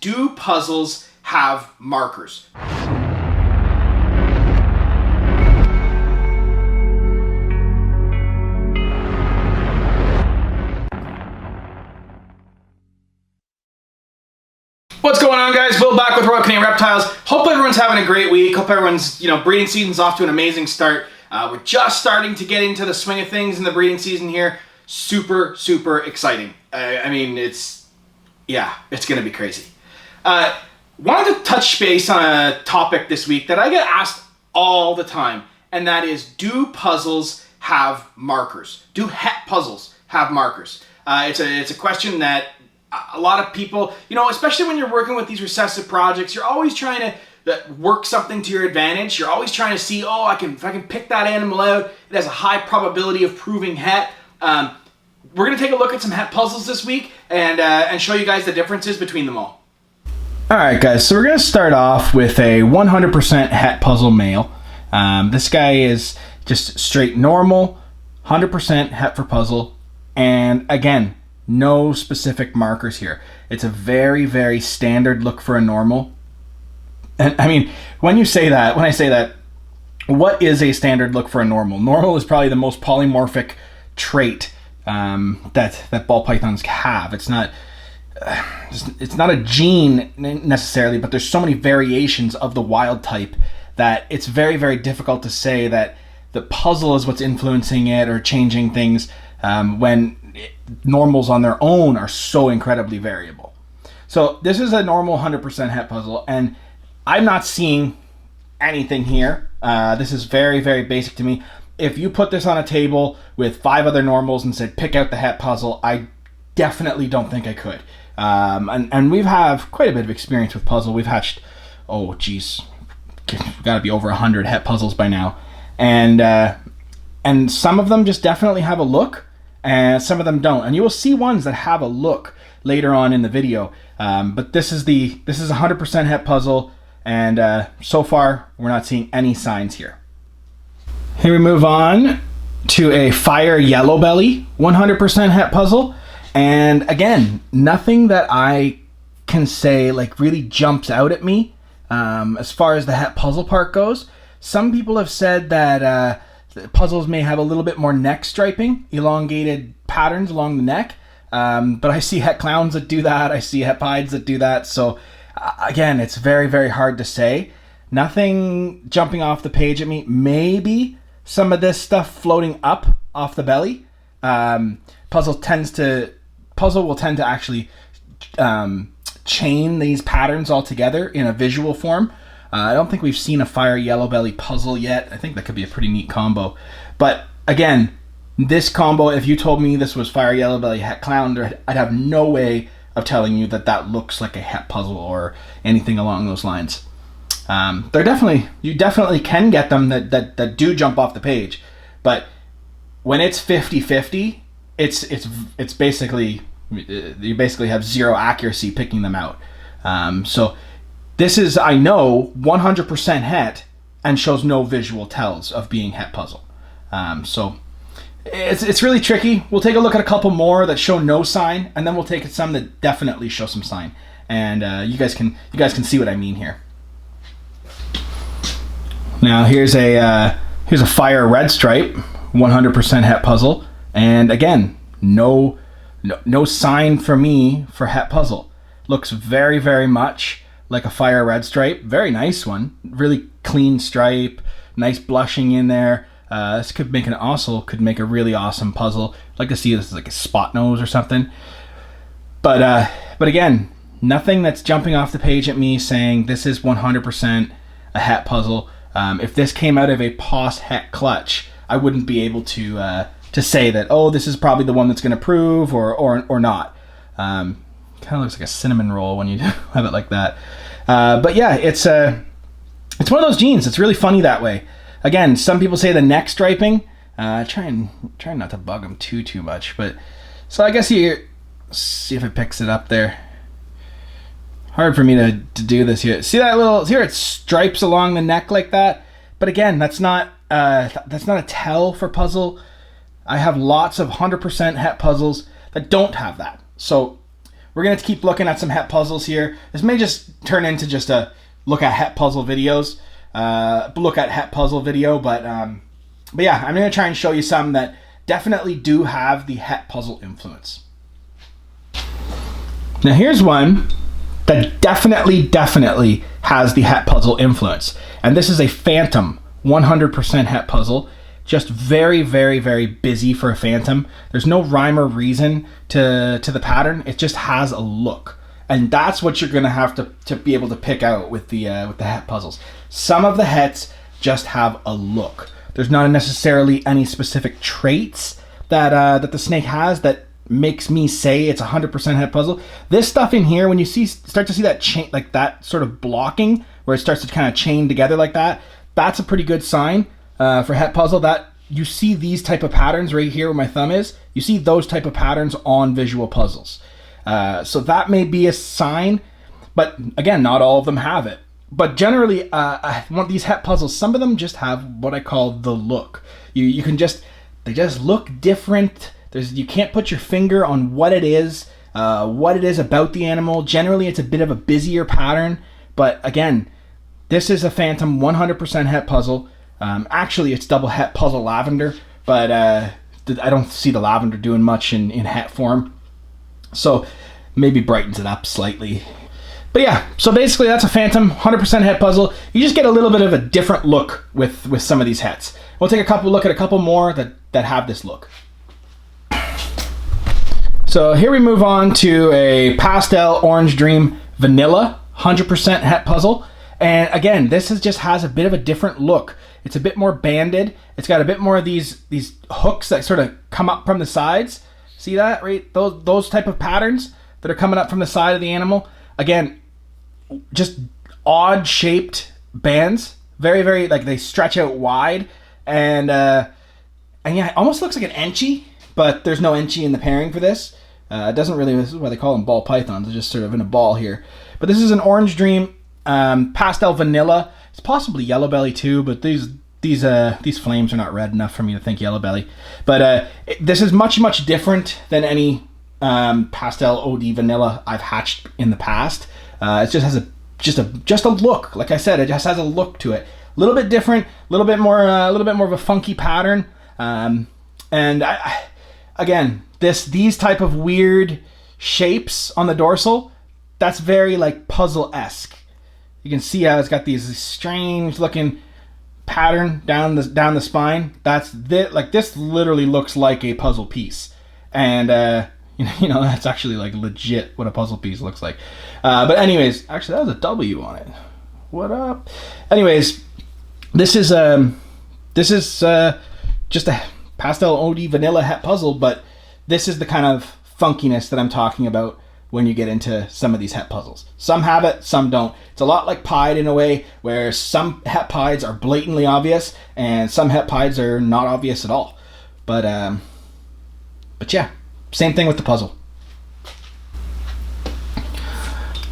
do puzzles have markers? What's going on, guys? Will back with Royal Canadian Reptiles. Hope everyone's having a great week. Hope everyone's, breeding season's off to an amazing start. We're just starting to get into the swing of things in the breeding season here. Super, super exciting. I mean, it's going to be crazy. Wanted to touch base on a topic this week that I get asked all the time, and that is, do puzzles have markers? Do het puzzles have markers? It's a question that a lot of people, especially when you're working with these recessive projects, you're always trying to work something to your advantage. You're always trying to see, if I can pick that animal out, it has a high probability of proving het. We're going to take a look at some het puzzles this week and show you guys the differences between them all. Alright guys, so we're going to start off with a 100% het puzzle male. This guy is just straight normal, 100% het for puzzle, and again, no specific markers here. It's a very, very standard look for a normal. And I mean, when I say that, what is a standard look for a normal? Normal is probably the most polymorphic trait that ball pythons have. It's not a gene necessarily, but there's so many variations of the wild type that it's very, very difficult to say that the puzzle is what's influencing it or changing things when normals on their own are so incredibly variable. So this is a normal 100% het puzzle, and I'm not seeing anything here. This is very, very basic to me. If you put this on a table with 5 other normals and said, pick out the het puzzle, I definitely don't think I could. And we've have quite a bit of experience with puzzle. We've hatched, got to be over 100 het puzzles by now. And some of them just definitely have a look, and some of them don't. And you will see ones that have a look later on in the video. But this is a 100% het puzzle, and so far we're not seeing any signs here. Here we move on to a fire yellow belly 100% het puzzle, and again, nothing that I can say really jumps out at me as far as the het puzzle part goes. Some people have said that puzzles may have a little bit more neck striping, elongated patterns along the neck, but I see het clowns that do that. I see het pieds that do that. So again, it's very, very hard to say. Nothing jumping off the page at me. Maybe some of this stuff floating up off the belly. Puzzle will tend to actually chain these patterns all together in a visual form. I don't think we've seen a fire yellow belly puzzle yet. I think that could be a pretty neat combo. But again, this combo, if you told me this was fire yellow belly het clown, I'd have no way of telling you that looks like a het puzzle or anything along those lines. You definitely can get them that do jump off the page, but when it's 50-50, it's basically, you basically have zero accuracy picking them out. So this is, I know, 100% het and shows no visual tells of being het puzzle. So it's really tricky. We'll take a look at a couple more that show no sign, and then we'll take some that definitely show some sign. And you guys can see what I mean here. Now here's a fire red stripe 100% het puzzle, and again, no sign for me for het puzzle. Looks very, very much like a fire red stripe. Very nice one. Really clean stripe. Nice blushing in there. This could make a really awesome puzzle. I'd like to see this as like a spot nose or something. But again, nothing that's jumping off the page at me saying this is 100% a het puzzle. If this came out of a post het clutch, I wouldn't be able to say that, this is probably the one that's going to prove or not. Kind of looks like a cinnamon roll when you have it like that. But yeah, it's one of those genes. It's really funny that way. Again, some people say the neck striping. Try not to bug them too much. But so I guess you see if it picks it up there. Hard for me to do this here. See that little? Here it stripes along the neck like that. But again, that's not a tell for puzzle. I have lots of 100% het puzzles that don't have that. So we're going to keep looking at some het puzzles here. This may just turn into just a look at het puzzle videos, look at het puzzle video, but yeah, I'm going to try and show you some that definitely do have the het puzzle influence. Now here's one that definitely has the het puzzle influence, and this is a Phantom 100% het puzzle. Just very busy for a Phantom. There's no rhyme or reason to the pattern. It just has a look, and that's what you're gonna have to be able to pick out with the het puzzles. Some of the hets just have a look. There's not necessarily any specific traits that the snake has that makes me say it's 100% het puzzle. This stuff in here, when you start to see that chain, like that sort of blocking where it starts to kind of chain together like that, that's a pretty good sign for het puzzle. That you see these type of patterns right here where my thumb is. You see those type of patterns on visual puzzles. So that may be a sign, but again, not all of them have it. But generally, I want these het puzzles. Some of them just have what I call the look. You can they just look different. You can't put your finger on what it is about the animal. Generally, it's a bit of a busier pattern. But again, this is a Phantom 100% het puzzle. Actually, it's double het puzzle lavender, but I don't see the lavender doing much in het form. So maybe brightens it up slightly. But yeah, so basically that's a Phantom 100% het puzzle. You just get a little bit of a different look with some of these hets. We'll take a look at a couple more that have this look. So here we move on to a Pastel Orange Dream Vanilla 100% het puzzle. And again, this just has a bit of a different look. It's a bit more banded. It's got a bit more of these hooks that sort of come up from the sides. See that, right? Those type of patterns that are coming up from the side of the animal. Again, just odd shaped bands. Very, like they stretch out wide. And yeah, it almost looks like an enchi, but there's no enchi in the pairing for this. It doesn't really, this is why they call them ball pythons. They're just sort of in a ball here. But this is an Orange Dream Pastel Vanilla. It's possibly Yellow Belly too, but these flames are not red enough for me to think Yellow Belly. But this is much different than any Pastel OD Vanilla I've hatched in the past. It just has just a look. Like I said, it just has a look to it. A little bit different, a little bit more of a funky pattern. And again, these type of weird shapes on the dorsal, that's very like puzzle-esque. You can see how it's got these strange looking pattern down the spine. Like this literally looks like a puzzle piece, and you know that's actually like legit what a puzzle piece looks like. But anyways, actually that was a W on it. What up? Anyways, this is just a Pastel OD Vanilla het puzzle, but this is the kind of funkiness that I'm talking about when you get into some of these het puzzles. Some have it, some don't. It's a lot like pied in a way, where some het pieds are blatantly obvious and some het pieds are not obvious at all. But yeah, same thing with the puzzle.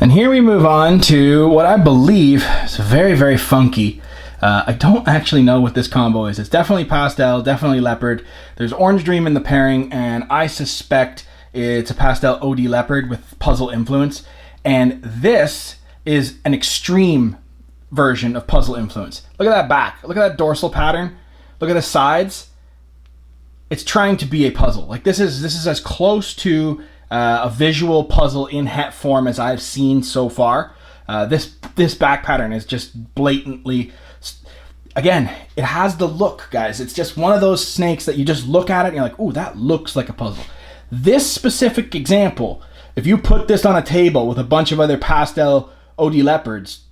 And here we move on to what I believe is very funky. I don't actually know what this combo is. It's definitely Pastel, definitely Leopard. There's Orange Dream in the pairing, and I suspect it's a Pastel OD Leopard with puzzle influence. And this is an extreme version of puzzle influence. Look at that back. Look at that dorsal pattern. Look at the sides. It's trying to be a puzzle. Like this is as close to a visual puzzle in het form as I've seen so far. This back pattern is just blatantly. Again, it has the look, guys. It's just one of those snakes that you just look at it and you're like, ooh, that looks like a puzzle. This specific example, if you put this on a table with a bunch of other Pastel OD Leopards,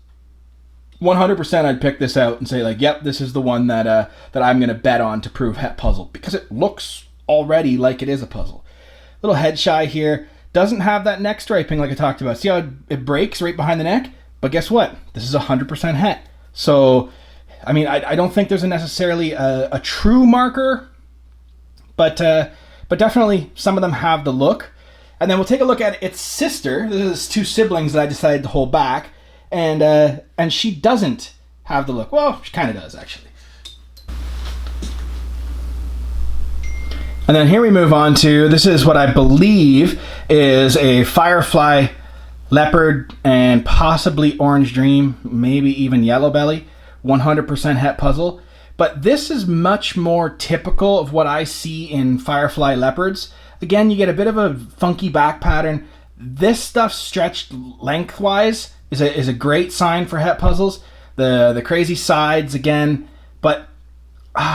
100% I'd pick this out and say like, yep, this is the one that I'm going to bet on to prove het puzzle, because it looks already like it is a puzzle. Little head shy here. Doesn't have that neck striping like I talked about. See how it breaks right behind the neck? But guess what? This is 100% het. So, I mean, I don't think there's necessarily a true marker, but definitely some of them have the look. And then we'll take a look at its sister. This is two siblings that I decided to hold back, and she doesn't have the look. Well, she kind of does actually. And then here we move on to, this is what I believe is a Firefly Leopard and possibly Orange Dream, maybe even Yellow Belly, 100% het puzzle. But this is much more typical of what I see in Firefly Leopards. Again, you get a bit of a funky back pattern. This stuff stretched lengthwise is a great sign for het puzzles. The crazy sides again, but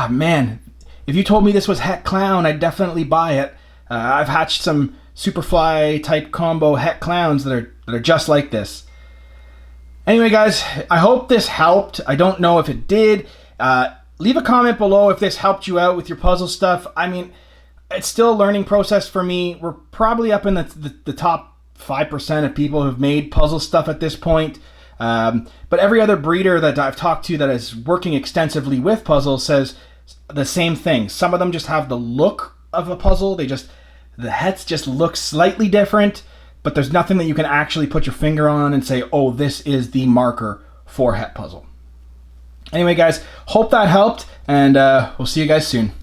man, if you told me this was het clown, I'd definitely buy it. I've hatched some Superfly type combo het clowns that are just like this. Anyway, guys, I hope this helped. I don't know if it did. Leave a comment below if this helped you out with your puzzle stuff. I mean, it's still a learning process for me. We're probably up in the top 5% of people who've made puzzle stuff at this point. But every other breeder that I've talked to that is working extensively with puzzles says the same thing. Some of them just have the look of a puzzle. The hets just look slightly different, but there's nothing that you can actually put your finger on and say, oh, this is the marker for het puzzle. Anyway, guys, hope that helped, and we'll see you guys soon.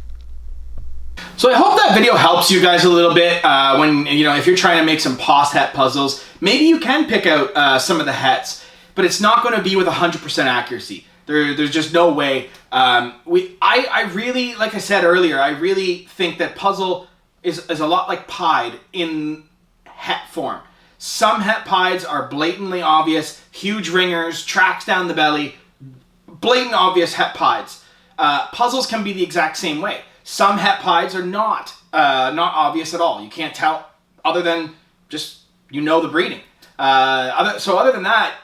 So I hope that video helps you guys a little bit when, if you're trying to make some pos het puzzles. Maybe you can pick out some of the hets, but it's not going to be with 100% accuracy. There's just no way. I really, like I said earlier, I really think that puzzle is a lot like pied in het form. Some het pieds are blatantly obvious, huge ringers, tracks down the belly, blatant obvious het pieds. Puzzles can be the exact same way. Some het pieds are not obvious at all. You can't tell other than just the breeding. So other than that,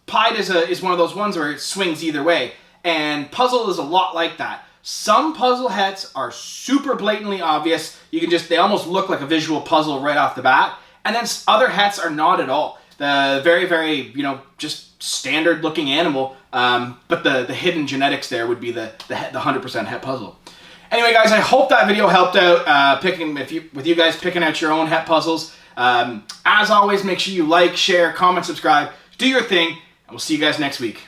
pied is one of those ones where it swings either way, and puzzle is a lot like that. Some puzzle hets are super blatantly obvious. They almost look like a visual puzzle right off the bat, and then other hets are not at all. The very, very, just standard looking animal, but the hidden genetics there would be the 100% het puzzle. Anyway, guys, I hope that video helped out with you guys picking out your own het puzzles. As always, make sure you like, share, comment, subscribe, do your thing, and we'll see you guys next week.